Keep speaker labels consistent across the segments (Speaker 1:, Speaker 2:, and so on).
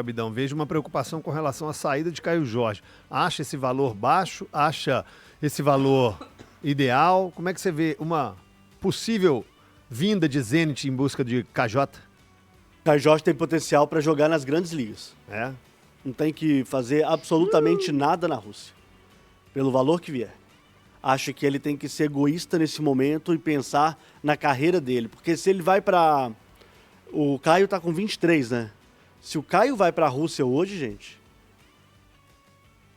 Speaker 1: Abidão, vejo uma preocupação com relação à saída de Caio Jorge. Acha esse valor baixo? Acha esse valor ideal? Como é que você vê uma possível vinda de Zenit em busca de KJ?
Speaker 2: Caio Jorge tem potencial para jogar nas grandes ligas.
Speaker 1: É?
Speaker 2: Não tem que fazer absolutamente nada na Rússia, pelo valor que vier. Acho que ele tem que ser egoísta nesse momento e pensar na carreira dele. Porque se ele vai para... O Caio tá com 23, né? Se o Caio vai para a Rússia hoje, gente,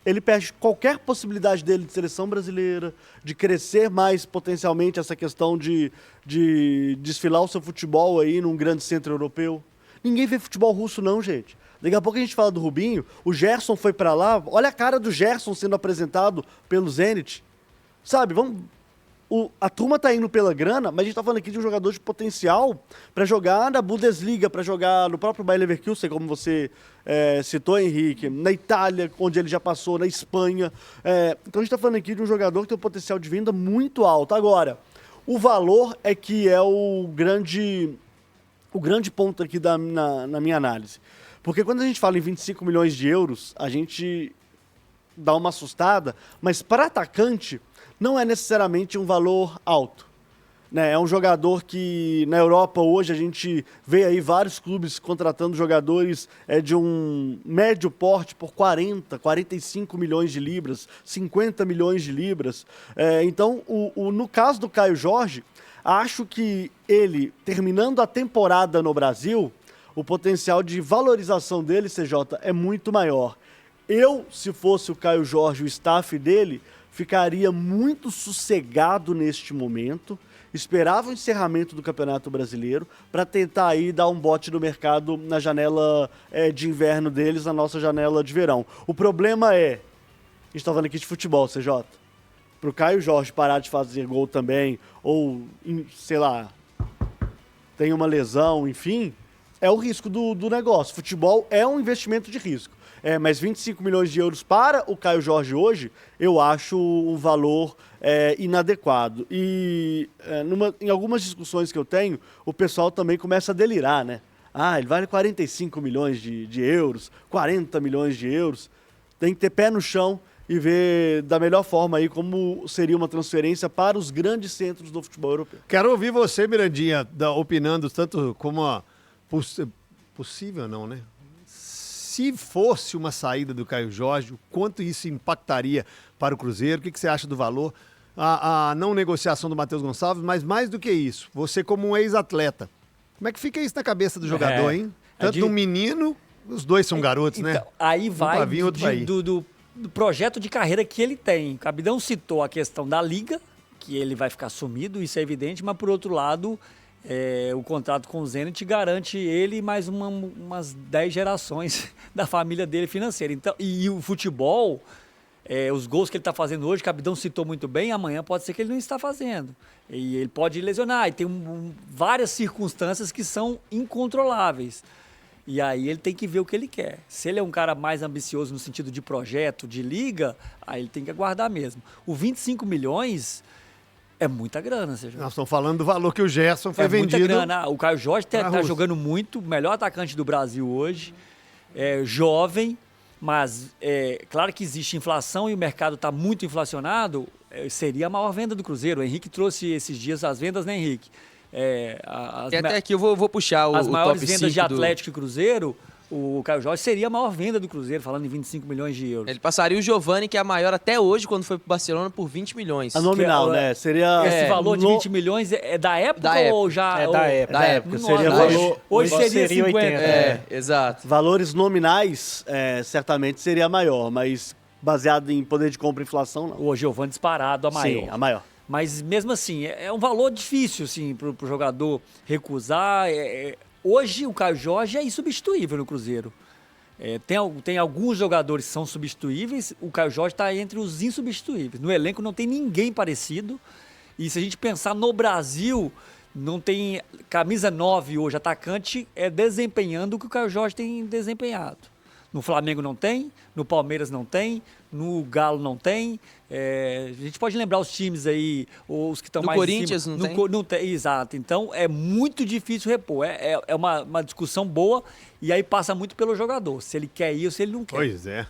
Speaker 2: ele perde qualquer possibilidade dele de seleção brasileira, de crescer mais potencialmente essa questão de desfilar o seu futebol aí num grande centro europeu. Ninguém vê futebol russo não, gente. Daqui a pouco a gente fala do Rubinho, o Gerson foi para lá, olha a cara do Gerson sendo apresentado pelo Zenit. Sabe, a turma tá indo pela grana, mas a gente tá falando aqui de um jogador de potencial para jogar na Bundesliga, para jogar no próprio Bayer Leverkusen, como você citou, Henrique, na Itália, onde ele já passou, na Espanha. Então a gente tá falando aqui de um jogador que tem um potencial de venda muito alto. Agora, o valor é que é o grande ponto aqui na minha análise. Porque quando a gente fala em 25 milhões de euros, a gente dá uma assustada, mas para atacante não é necessariamente um valor alto. Né? É um jogador que na Europa hoje a gente vê aí vários clubes contratando jogadores de um médio porte por 40, 45 milhões de libras, 50 milhões de libras. Então, no caso do Caio Jorge, acho que ele, terminando a temporada no Brasil, o potencial de valorização dele, CJ, é muito maior. Eu, se fosse o Caio Jorge, o staff dele, ficaria muito sossegado neste momento, esperava o encerramento do Campeonato Brasileiro para tentar aí dar um bote no mercado na janela de inverno deles, na nossa janela de verão. O problema a gente está falando aqui de futebol, CJ. Para o Caio Jorge parar de fazer gol também, ou, sei lá, tem uma lesão, enfim, é o risco do negócio. Futebol é um investimento de risco. Mas 25 milhões de euros para o Caio Jorge hoje, eu acho um valor inadequado. E em algumas discussões que eu tenho, o pessoal também começa a delirar, né? Ele vale 45 milhões de euros, 40 milhões de euros. Tem que ter pé no chão e ver da melhor forma aí como seria uma transferência para os grandes centros do futebol europeu.
Speaker 1: Quero ouvir você, Mirandinha, opinando tanto como possível não, né? Se fosse uma saída do Caio Jorge, o quanto isso impactaria para o Cruzeiro? O que você acha do valor? A não negociação do Matheus Gonçalves, mas mais do que isso, você como um ex-atleta, como é que fica isso na cabeça do jogador, hein? Tanto do menino, os dois são garotos,
Speaker 3: então,
Speaker 1: né?
Speaker 3: Aí vai
Speaker 1: do
Speaker 3: projeto de carreira que ele tem. O Cabidão citou a questão da Liga, que ele vai ficar sumido, isso é evidente, mas por outro lado... o contrato com o Zenit garante ele e mais umas 10 gerações da família dele financeira. Então, e o futebol, os gols que ele está fazendo hoje, o Cabidão citou muito bem, amanhã pode ser que ele não está fazendo. E ele pode lesionar, e tem várias circunstâncias que são incontroláveis. E aí ele tem que ver o que ele quer. Se ele é um cara mais ambicioso no sentido de projeto, de liga, aí ele tem que aguardar mesmo. O 25 milhões... é muita grana, Sérgio.
Speaker 1: Nós estamos falando do valor que o Gerson foi vendido.
Speaker 3: Muita grana. O Caio Jorge está jogando muito, melhor atacante do Brasil hoje. Jovem, mas claro que existe inflação e o mercado está muito inflacionado. Seria a maior venda do Cruzeiro. O Henrique trouxe esses dias as vendas, né, Henrique?
Speaker 4: E até aqui eu vou puxar o top 5
Speaker 3: as maiores vendas de Atlético e Cruzeiro. O Caio Jorge seria a maior venda do Cruzeiro, falando em 25 milhões de euros.
Speaker 4: Ele passaria o Giovani, que é a maior até hoje, quando foi pro Barcelona, por 20 milhões.
Speaker 2: A nominal, né? Seria...
Speaker 3: Esse valor de 20 milhões é da época ou já...
Speaker 5: É da época.
Speaker 4: Da época.
Speaker 2: Seria valor...
Speaker 3: Hoje seria 50.
Speaker 5: 80.
Speaker 4: Exato.
Speaker 2: Valores nominais, certamente seria maior, mas baseado em poder de compra e inflação, não.
Speaker 3: O Giovani disparado, a maior.
Speaker 2: Sim, a maior.
Speaker 3: Mas mesmo assim, é um valor difícil assim, pro jogador recusar. Hoje o Caio Jorge é insubstituível no Cruzeiro. Tem alguns jogadores que são substituíveis, o Caio Jorge está entre os insubstituíveis. No elenco não tem ninguém parecido. E se a gente pensar no Brasil, não tem camisa 9 hoje, atacante, desempenhando o que o Caio Jorge tem desempenhado. No Flamengo não tem, no Palmeiras não tem, no Galo não tem. A gente pode lembrar os times aí, os que estão
Speaker 4: No
Speaker 3: mais
Speaker 4: Corinthians
Speaker 3: em cima.
Speaker 4: não tem?
Speaker 3: Não tem, exato. Então é muito difícil repor. É uma discussão boa e aí passa muito pelo jogador, se ele quer ir ou se ele não quer.
Speaker 1: Pois é.